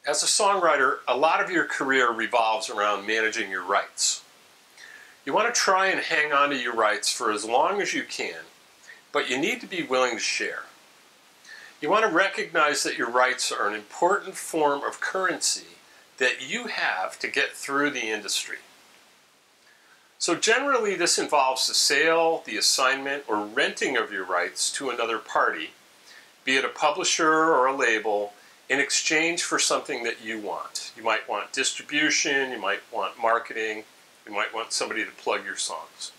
As a songwriter, a lot of your career revolves around managing your rights. You want to try and hang on to your rights for as long as you can, but you need to be willing to share. You want to recognize that your rights are an important form of currency that you have to get through the industry. So generally this involves the sale, the assignment, or renting of your rights to another party, be it a publisher or a label, in exchange for something that you want. You might want distribution, you might want marketing, you might want somebody to plug your songs.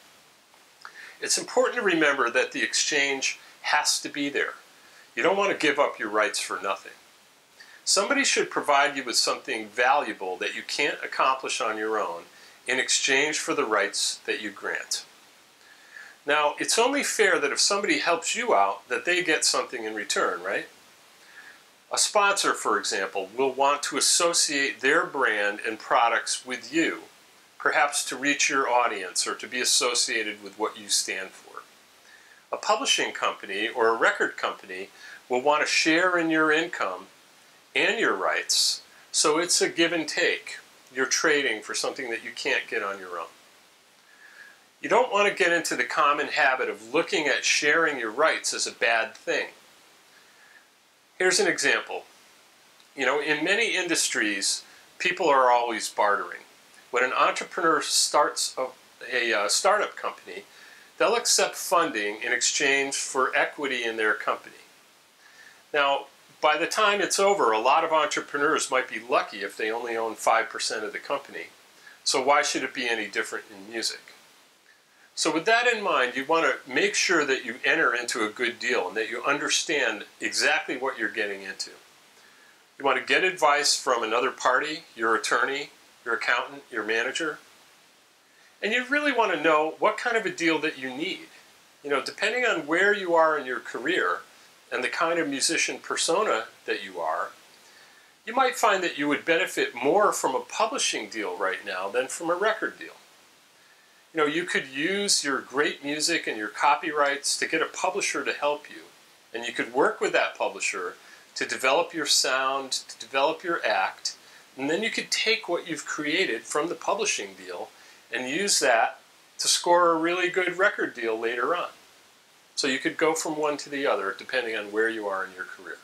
It's important to remember that the exchange has to be there. You don't want to give up your rights for nothing. Somebody should provide you with something valuable that you can't accomplish on your own in exchange for the rights that you grant. Now, it's only fair that if somebody helps you out, that they get something in return, right? A sponsor, for example, will want to associate their brand and products with you, perhaps to reach your audience or to be associated with what you stand for. A publishing company or a record company will want to share in your income and your rights, so it's a give and take. You're trading for something that you can't get on your own. You don't want to get into the common habit of looking at sharing your rights as a bad thing. Here's an example. In many industries, people are always bartering. When an entrepreneur starts a startup company, they'll accept funding in exchange for equity in their company. Now, by the time it's over, a lot of entrepreneurs might be lucky if they only own 5% of the company. So why should it be any different in music? So with that in mind, you want to make sure that you enter into a good deal and that you understand exactly what you're getting into. You want to get advice from another party, your attorney, your accountant, your manager. And you really want to know what kind of a deal that you need. Depending on where you are in your career and the kind of musician persona that you are, you might find that you would benefit more from a publishing deal right now than from a record deal. You could use your great music and your copyrights to get a publisher to help you. And you could work with that publisher to develop your sound, to develop your act, and then you could take what you've created from the publishing deal and use that to score a really good record deal later on. So you could go from one to the other depending on where you are in your career.